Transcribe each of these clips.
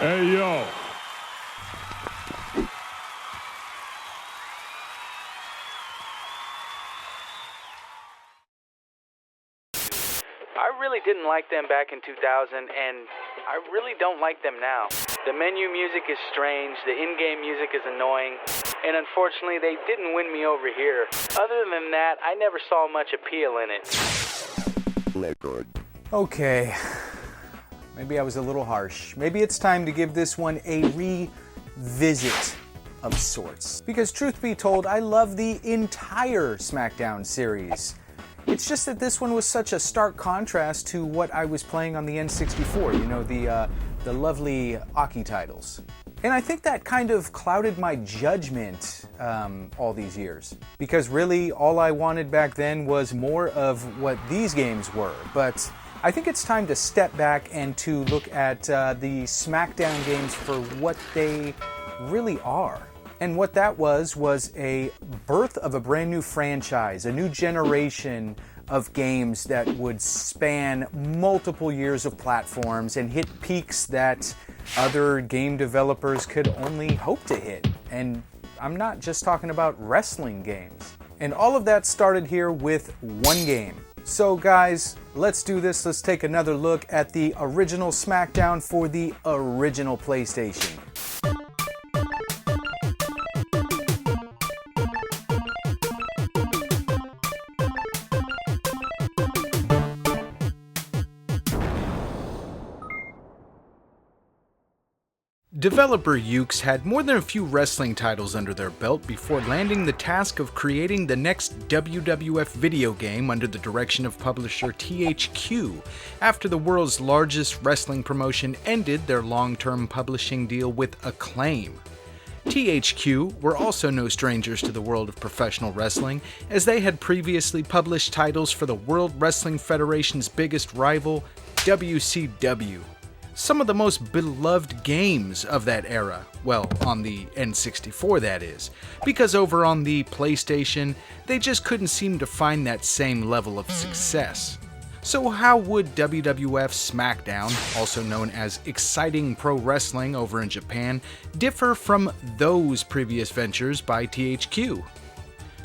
Hey, yo. I really didn't like them back in 2000, and I really don't like them now. The menu music is strange, the in-game music is annoying, and unfortunately they didn't win me over here. Other than that, I never saw much appeal in it. Okay, maybe I was a little harsh. Maybe it's time to give this one a revisit of sorts. Because truth be told, I love the entire SmackDown series. It's just that this one was such a stark contrast to what I was playing on the N64, you know, the lovely Aki titles. And I think that kind of clouded my judgment all these years. Because really, all I wanted back then was more of what these games were. But I think it's time to step back and to look at the SmackDown games for what they really are. And what that was a birth of a brand new franchise, a new generation of games that would span multiple years of platforms and hit peaks that other game developers could only hope to hit. And I'm not just talking about wrestling games. And all of that started here with one game. So guys, let's do this. Let's take another look at the original SmackDown for the original PlayStation. Developer Yuke had more than a few wrestling titles under their belt before landing the task of creating the next WWF video game under the direction of publisher THQ, after the world's largest wrestling promotion ended their long-term publishing deal with Acclaim. THQ were also no strangers to the world of professional wrestling, as they had previously published titles for the World Wrestling Federation's biggest rival, WCW. Some of the most beloved games of that era, well, on the N64 that is, because over on the PlayStation, they just couldn't seem to find that same level of success. So how would WWF SmackDown, also known as Exciting Pro Wrestling over in Japan, differ from those previous ventures by THQ?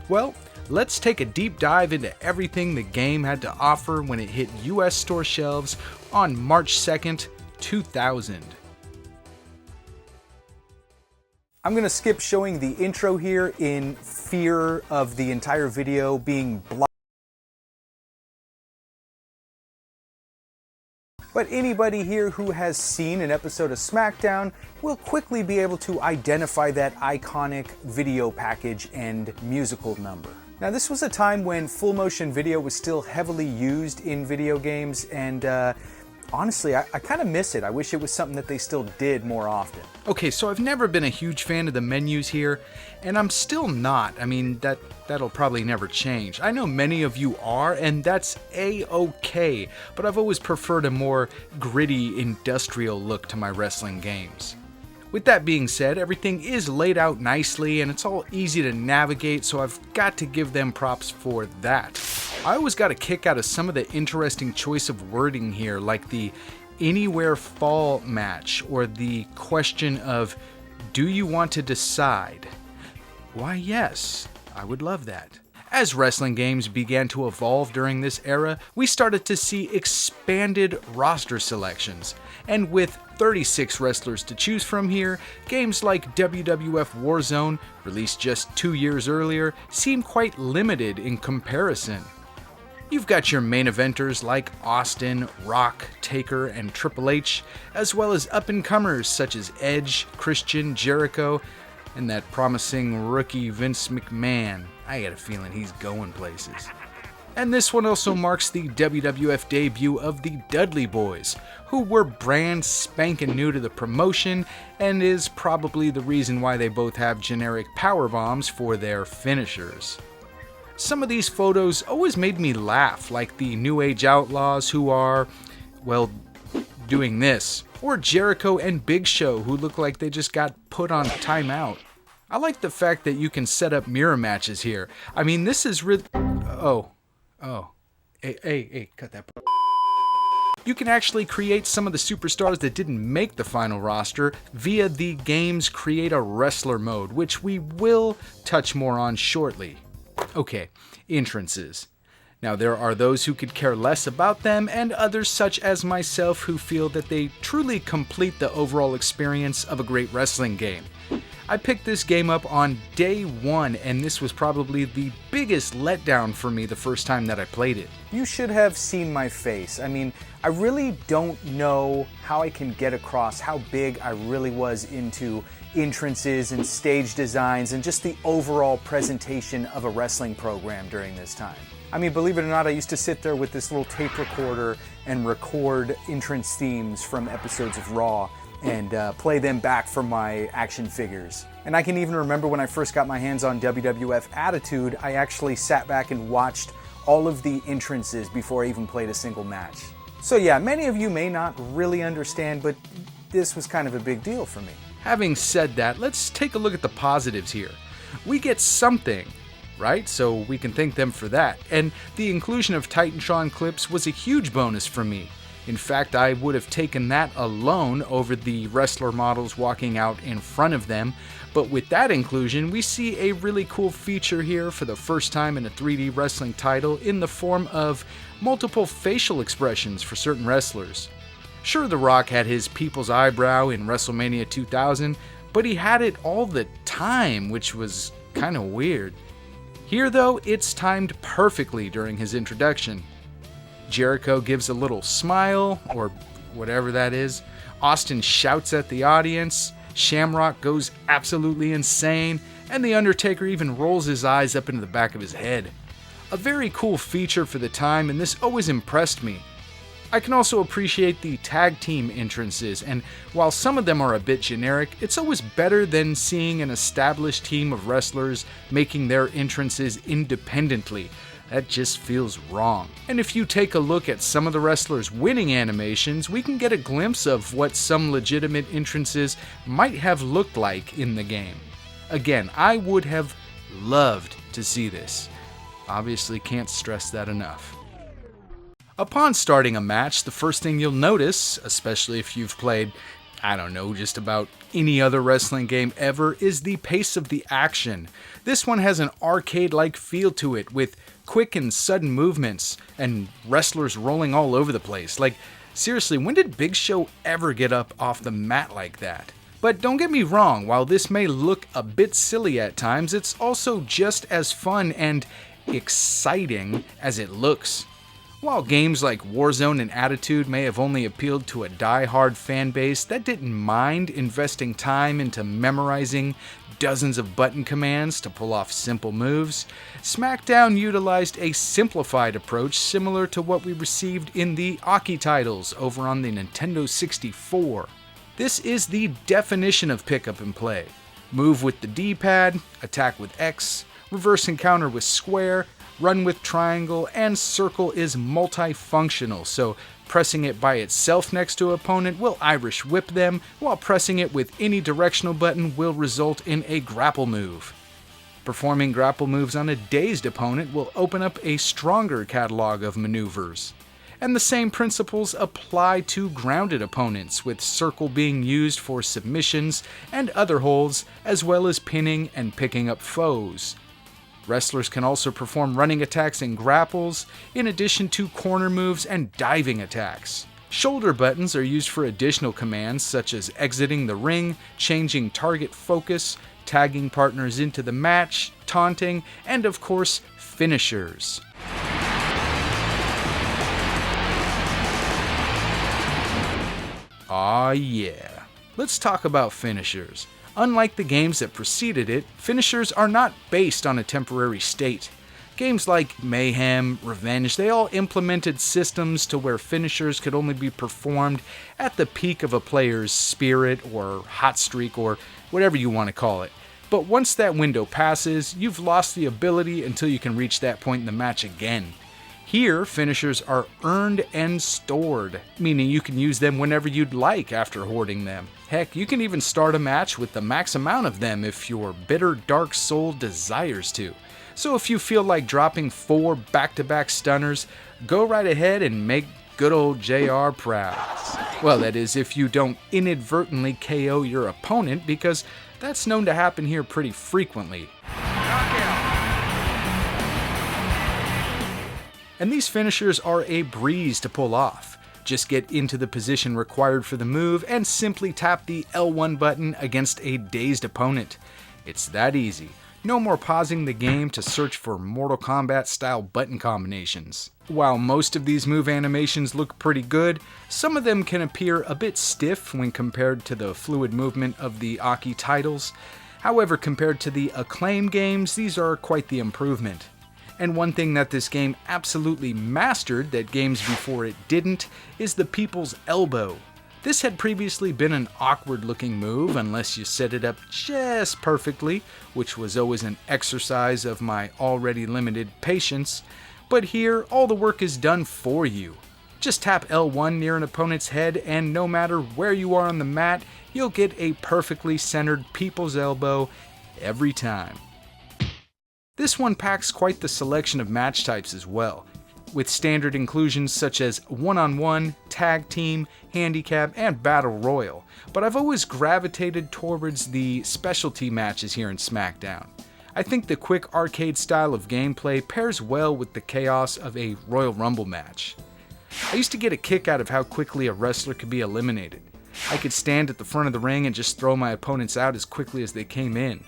Well, let's take a deep dive into everything the game had to offer when it hit US store shelves on March 2nd, 2000. I'm going to skip showing the intro here in fear of the entire video being blocked. But anybody here who has seen an episode of SmackDown will quickly be able to identify that iconic video package and musical number. Now, this was a time when full motion video was still heavily used in video games, and honestly, I kind of miss it. I wish it was something that they still did more often. Okay, so I've never been a huge fan of the menus here, and I'm still not. I mean, that'll probably never change. I know many of you are, and that's A-okay, but I've always preferred a more gritty, industrial look to my wrestling games. With that being said, everything is laid out nicely, and it's all easy to navigate, so I've got to give them props for that. I always got a kick out of some of the interesting choice of wording here, like the Anywhere Fall match, or the question of, do you want to decide? Why, yes, I would love that. As wrestling games began to evolve during this era, we started to see expanded roster selections, and with 36 wrestlers to choose from here, games like WWF Warzone, released just 2 years earlier, seem quite limited in comparison. You've got your main eventers like Austin, Rock, Taker, and Triple H, as well as up-and-comers such as Edge, Christian, Jericho, and that promising rookie Vince McMahon. I got a feeling he's going places. And this one also marks the WWF debut of the Dudley Boys, who were brand spanking new to the promotion, and is probably the reason why they both have generic power bombs for their finishers. Some of these photos always made me laugh, like the New Age Outlaws who are, well, doing this, or Jericho and Big Show who look like they just got put on timeout. I like the fact that you can set up mirror matches here. I mean, this is really... Hey, cut that... You can actually create some of the superstars that didn't make the final roster via the game's Create a Wrestler mode, which we will touch more on shortly. Okay, entrances. Now, there are those who could care less about them, and others such as myself who feel that they truly complete the overall experience of a great wrestling game. I picked this game up on day one, and this was probably the biggest letdown for me the first time that I played it. You should have seen my face. I mean, I really don't know how I can get across how big I really was into entrances and stage designs and just the overall presentation of a wrestling program during this time. I mean, believe it or not, I used to sit there with this little tape recorder and record entrance themes from episodes of Raw and play them back for my action figures. And I can even remember when I first got my hands on WWF Attitude, I actually sat back and watched all of the entrances before I even played a single match. So yeah, many of you may not really understand, but this was kind of a big deal for me. Having said that, let's take a look at the positives here. We get something, right? So we can thank them for that. And the inclusion of Titantron clips was a huge bonus for me. In fact, I would have taken that alone over the wrestler models walking out in front of them, but with that inclusion, we see a really cool feature here for the first time in a 3D wrestling title in the form of multiple facial expressions for certain wrestlers. Sure, The Rock had his people's eyebrow in WrestleMania 2000, but he had it all the time, which was kind of weird. Here though, it's timed perfectly during his introduction. Jericho gives a little smile, or whatever that is. Austin shouts at the audience. Shamrock goes absolutely insane, and The Undertaker even rolls his eyes up into the back of his head. A very cool feature for the time, and this always impressed me. I can also appreciate the tag team entrances, and while some of them are a bit generic, it's always better than seeing an established team of wrestlers making their entrances independently. That just feels wrong. And if you take a look at some of the wrestlers' winning animations, we can get a glimpse of what some legitimate entrances might have looked like in the game. Again, I would have loved to see this. Obviously can't stress that enough. Upon starting a match, the first thing you'll notice, especially if you've played, I don't know, just about any other wrestling game ever, is the pace of the action. This one has an arcade-like feel to it, with quick and sudden movements and wrestlers rolling all over the place. Like, seriously, when did Big Show ever get up off the mat like that? But don't get me wrong, while this may look a bit silly at times, it's also just as fun and exciting as it looks. While games like Warzone and Attitude may have only appealed to a die-hard fan base that didn't mind investing time into memorizing dozens of button commands to pull off simple moves, SmackDown utilized a simplified approach similar to what we received in the Aki titles over on the Nintendo 64. This is the definition of pick up and play. Move with the D-pad, attack with X, reverse and counter with square, run with triangle, and circle is multifunctional, so pressing it by itself next to an opponent will Irish whip them, while pressing it with any directional button will result in a grapple move. Performing grapple moves on a dazed opponent will open up a stronger catalog of maneuvers. And the same principles apply to grounded opponents, with circle being used for submissions and other holds, as well as pinning and picking up foes. Wrestlers can also perform running attacks and grapples, in addition to corner moves and diving attacks. Shoulder buttons are used for additional commands such as exiting the ring, changing target focus, tagging partners into the match, taunting, and of course, finishers. Aw yeah. Let's talk about finishers. Unlike the games that preceded it, finishers are not based on a temporary state. Games like Mayhem, Revenge, they all implemented systems to where finishers could only be performed at the peak of a player's spirit or hot streak or whatever you want to call it. But once that window passes, you've lost the ability until you can reach that point in the match again. Here, finishers are earned and stored, meaning you can use them whenever you'd like after hoarding them. Heck, you can even start a match with the max amount of them if your bitter dark soul desires to. So if you feel like dropping 4 back-to-back stunners, go right ahead and make good old JR Proud. Well, that is, if you don't inadvertently KO your opponent, because that's known to happen here pretty frequently. And these finishers are a breeze to pull off. Just get into the position required for the move and simply tap the L1 button against a dazed opponent. It's that easy. No more pausing the game to search for Mortal Kombat style button combinations. While most of these move animations look pretty good, some of them can appear a bit stiff when compared to the fluid movement of the Aki titles. However, compared to the Acclaim games, these are quite the improvement. And one thing that this game absolutely mastered that games before it didn't is the People's Elbow. This had previously been an awkward looking move unless you set it up just perfectly, which was always an exercise of my already limited patience, but here all the work is done for you. Just tap L1 near an opponent's head and no matter where you are on the mat, you'll get a perfectly centered People's Elbow every time. This one packs quite the selection of match types as well, with standard inclusions such as one-on-one, tag team, handicap, and battle royal, but I've always gravitated towards the specialty matches here in SmackDown. I think the quick arcade style of gameplay pairs well with the chaos of a Royal Rumble match. I used to get a kick out of how quickly a wrestler could be eliminated. I could stand at the front of the ring and just throw my opponents out as quickly as they came in.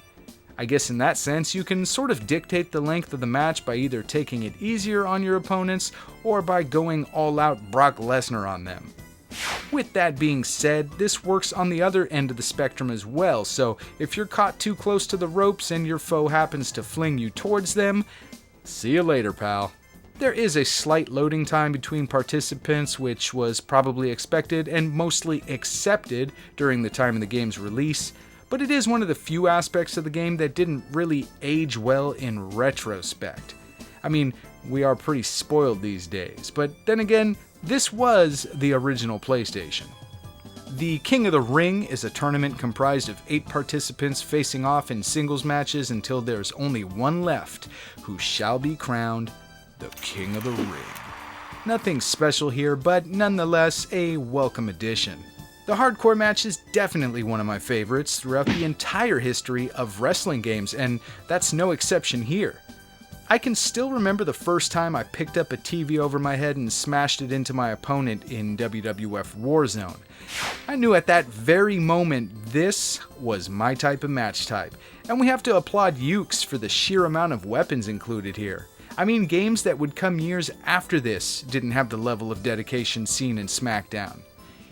I guess in that sense, you can sort of dictate the length of the match by either taking it easier on your opponents or by going all out Brock Lesnar on them. With that being said, this works on the other end of the spectrum as well, so if you're caught too close to the ropes and your foe happens to fling you towards them, see you later, pal. There is a slight loading time between participants, which was probably expected and mostly accepted during the time of the game's release, but it is one of the few aspects of the game that didn't really age well in retrospect. I mean, we are pretty spoiled these days, but then again, this was the original PlayStation. The King of the Ring is a tournament comprised of 8 participants facing off in singles matches until there's only one left, who shall be crowned the King of the Ring. Nothing special here, but nonetheless a welcome addition. The hardcore match is definitely one of my favorites throughout the entire history of wrestling games, and that's no exception here. I can still remember the first time I picked up a TV over my head and smashed it into my opponent in WWF Warzone. I knew at that very moment this was my type of match type, and we have to applaud Yuke's for the sheer amount of weapons included here. I mean, games that would come years after this didn't have the level of dedication seen in SmackDown.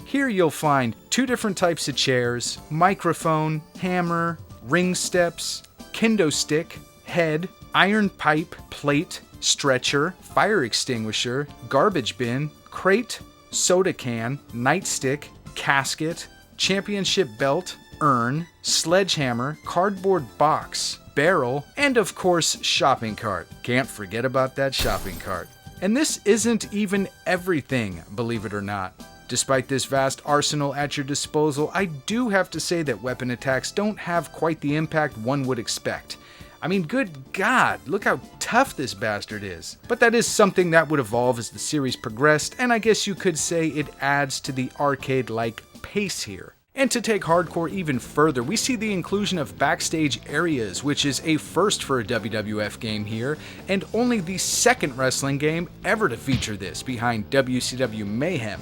Here you'll find 2 different types of chairs, microphone, hammer, ring steps, kendo stick, head, iron pipe, plate, stretcher, fire extinguisher, garbage bin, crate, soda can, nightstick, casket, championship belt, urn, sledgehammer, cardboard box, barrel, and of course shopping cart. Can't forget about that shopping cart. And this isn't even everything, believe it or not. Despite this vast arsenal at your disposal, I do have to say that weapon attacks don't have quite the impact one would expect. I mean, good God, look how tough this bastard is. But that is something that would evolve as the series progressed, and I guess you could say it adds to the arcade-like pace here. And to take hardcore even further, we see the inclusion of backstage areas, which is a first for a WWF game here, and only the second wrestling game ever to feature this, behind WCW Mayhem.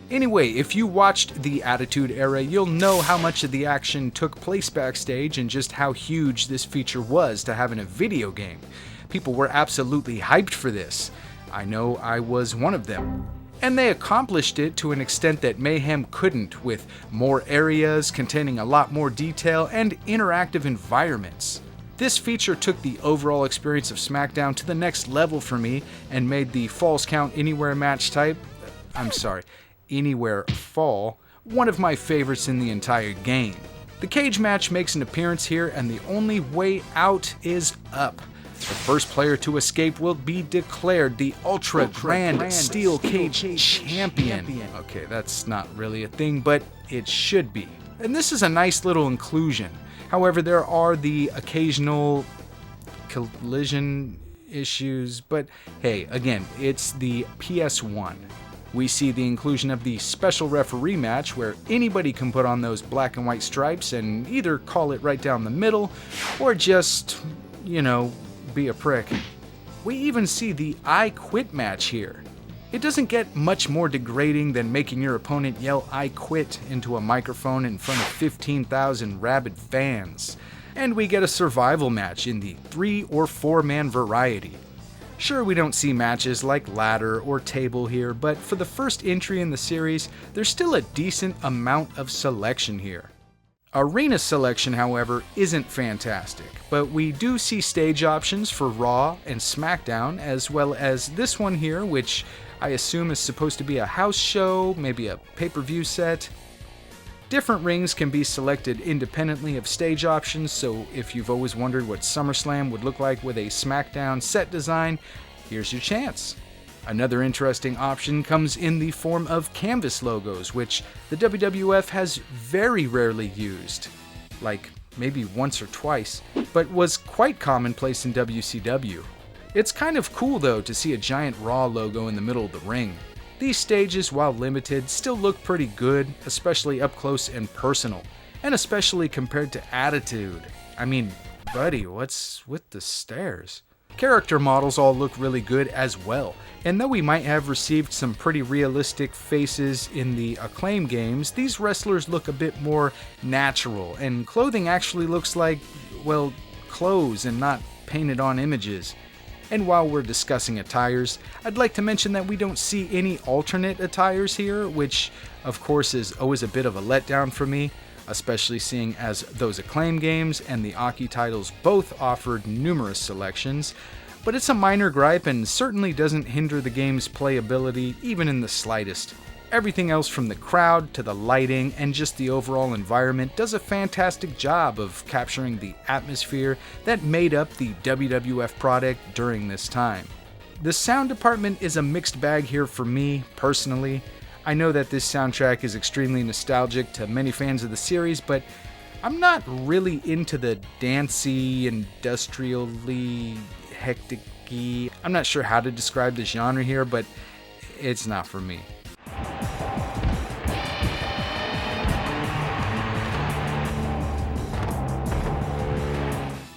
Anyway, if you watched the Attitude Era, you'll know how much of the action took place backstage and just how huge this feature was to have in a video game. People were absolutely hyped for this. I know I was one of them. And they accomplished it to an extent that Mayhem couldn't, with more areas containing a lot more detail and interactive environments. This feature took the overall experience of SmackDown to the next level for me and made the Falls Count Anywhere match type, Anywhere Fall, one of my favorites in the entire game. The cage match makes an appearance here, and the only way out is up. The first player to escape will be declared the Ultra Grand Steel Cage Champion. Okay, that's not really a thing, but it should be. And this is a nice little inclusion. However, there are the occasional collision issues, but hey, again, it's the PS1. We see the inclusion of the special referee match where anybody can put on those black and white stripes and either call it right down the middle or just, be a prick. We even see the I Quit match here. It doesn't get much more degrading than making your opponent yell I quit into a microphone in front of 15,000 rabid fans. And we get a survival match in the 3 or 4 man variety. Sure, we don't see matches like ladder or table here, but for the first entry in the series, there's still a decent amount of selection here. Arena selection, however, isn't fantastic, but we do see stage options for Raw and SmackDown, as well as this one here, which I assume is supposed to be a house show, maybe a pay-per-view set. Different rings can be selected independently of stage options, so if you've always wondered what SummerSlam would look like with a SmackDown set design, here's your chance. Another interesting option comes in the form of canvas logos, which the WWF has very rarely used, like maybe once or twice, but was quite commonplace in WCW. It's kind of cool though to see a giant Raw logo in the middle of the ring. These stages, while limited, still look pretty good, especially up close and personal, and especially compared to Attitude. I mean, buddy, what's with the stairs? Character models all look really good as well, and though we might have received some pretty realistic faces in the Acclaim games, these wrestlers look a bit more natural, and clothing actually looks like, well, clothes and not painted on images. And while we're discussing attires, I'd like to mention that we don't see any alternate attires here, which of course is always a bit of a letdown for me, especially seeing as those Acclaim games and the Aki titles both offered numerous selections, but it's a minor gripe and certainly doesn't hinder the game's playability even in the slightest. Everything else from the crowd to the lighting and just the overall environment does a fantastic job of capturing the atmosphere that made up the WWF product during this time. The sound department is a mixed bag here for me, personally. I know that this soundtrack is extremely nostalgic to many fans of the series, but I'm not really into the dancey, industrially hectic-y. I'm not sure how to describe the genre here, but it's not for me.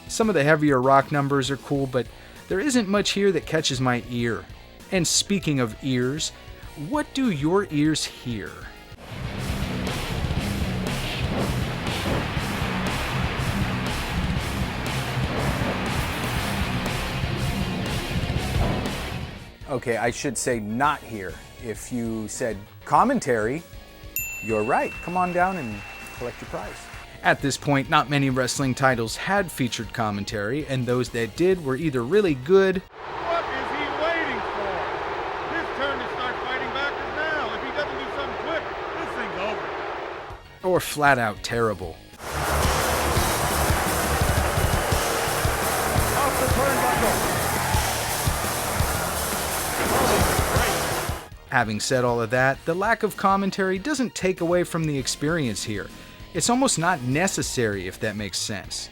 Some of the heavier rock numbers are cool, but there isn't much here that catches my ear. And speaking of ears, what do your ears hear? Okay, I should say not here. If you said commentary, you're right. Come on down and collect your prize. At this point, not many wrestling titles had featured commentary, and those that did were either really good, What is he waiting for? His turn to start fighting back is now. If he doesn't do something quick, this thing's over. or flat out terrible. Off the turnbuckle. Having said all of that, the lack of commentary doesn't take away from the experience here. It's almost not necessary, if that makes sense.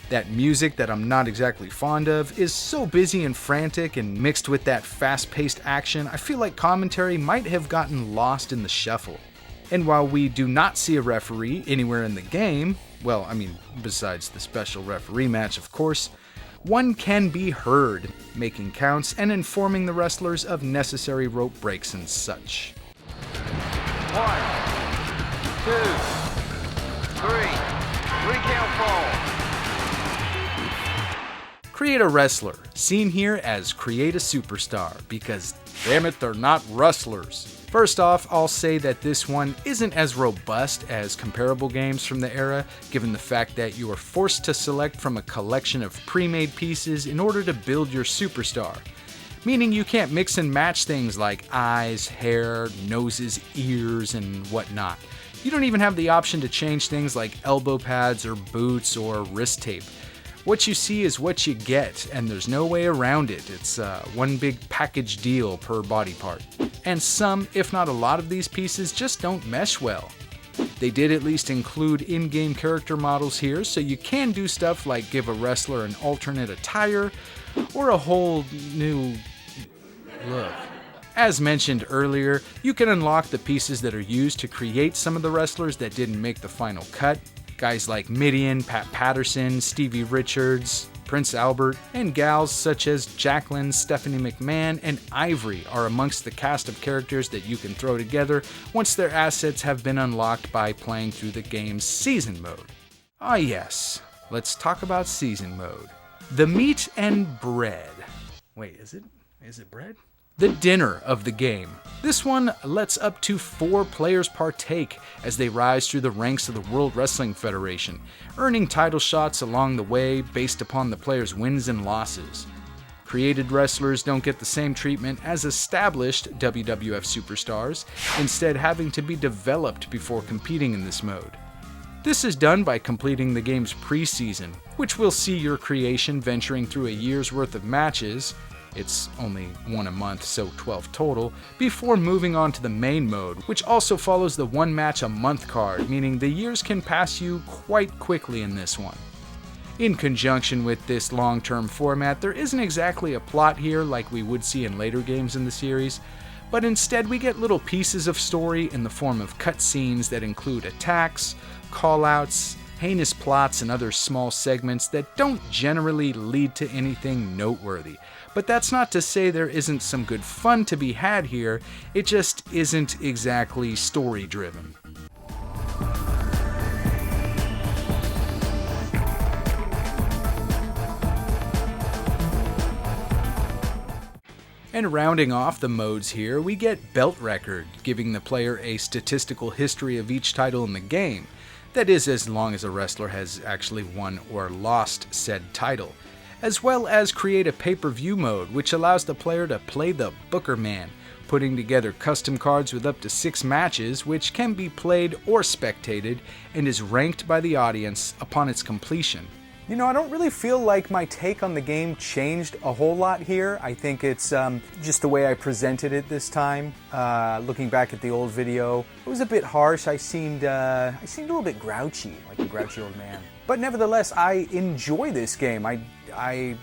That music that I'm not exactly fond of is so busy and frantic, and mixed with that fast-paced action, I feel like commentary might have gotten lost in the shuffle. And while we do not see a referee anywhere in the game, well, I mean, besides the special referee match, of course, one can be heard, making counts and informing the wrestlers of necessary rope breaks and such. 1, 2, 3 count fall. Create a wrestler, seen here as create a superstar, because damn it, they're not wrestlers. First off, I'll say that this one isn't as robust as comparable games from the era, given the fact that you are forced to select from a collection of pre-made pieces in order to build your superstar. Meaning you can't mix and match things like eyes, hair, noses, ears, and whatnot. You don't even have the option to change things like elbow pads or boots or wrist tape. What you see is what you get, and there's no way around it. It's one big package deal per body part. And some, if not a lot of these pieces just don't mesh well. They did at least include in-game character models here, so you can do stuff like give a wrestler an alternate attire or a whole new look. As mentioned earlier, you can unlock the pieces that are used to create some of the wrestlers that didn't make the final cut. Guys like Midian, Pat Patterson, Stevie Richards, Prince Albert, and gals such as Jacqueline, Stephanie McMahon, and Ivory are amongst the cast of characters that you can throw together once their assets have been unlocked by playing through the game's Season Mode. Ah yes, let's talk about Season Mode. The meat and bread. Wait, is it bread? The dinner of the game. This one lets up to 4 players partake as they rise through the ranks of the World Wrestling Federation, earning title shots along the way based upon the players' wins and losses. Created wrestlers don't get the same treatment as established WWF superstars, instead having to be developed before competing in this mode. This is done by completing the game's preseason, which will see your creation venturing through a year's worth of matches. It's only 1 a month, so 12 total, before moving on to the main mode, which also follows the 1 match a month card, meaning the years can pass you quite quickly in this one. In conjunction with this long-term format, there isn't exactly a plot here like we would see in later games in the series, but instead we get little pieces of story in the form of cutscenes that include attacks, call-outs, heinous plots, and other small segments that don't generally lead to anything noteworthy. But that's not to say there isn't some good fun to be had here, it just isn't exactly story-driven. And rounding off the modes here, we get Belt Record, giving the player a statistical history of each title in the game. That is, as long as a wrestler has actually won or lost said title. As well as create a pay-per-view mode, which allows the player to play the Booker Man, putting together custom cards with up to 6 matches, which can be played or spectated, and is ranked by the audience upon its completion. You know, I don't really feel like my take on the game changed a whole lot here. I think it's just the way I presented it this time. Looking back at the old video, it was a bit harsh. I seemed a little bit grouchy, like a grouchy old man. But nevertheless, I enjoy this game. I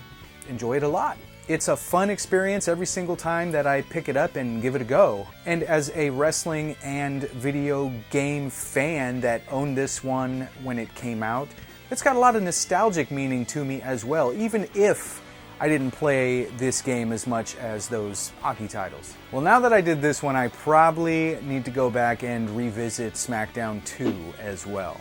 enjoy it a lot. It's a fun experience every single time that I pick it up and give it a go. And as a wrestling and video game fan that owned this one when it came out, it's got a lot of nostalgic meaning to me as well, even if I didn't play this game as much as those Aki titles. Well, now that I did this one, I probably need to go back and revisit SmackDown 2 as well.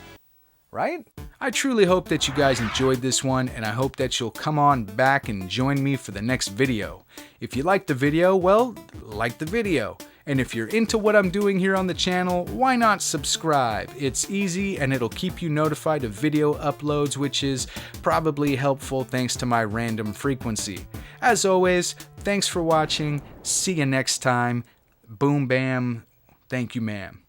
Right? I truly hope that you guys enjoyed this one, and I hope that you'll come on back and join me for the next video. If you liked the video, well, like the video. And if you're into what I'm doing here on the channel, why not subscribe? It's easy and it'll keep you notified of video uploads, which is probably helpful thanks to my random frequency. As always, thanks for watching. See you next time. Boom bam. Thank you, ma'am.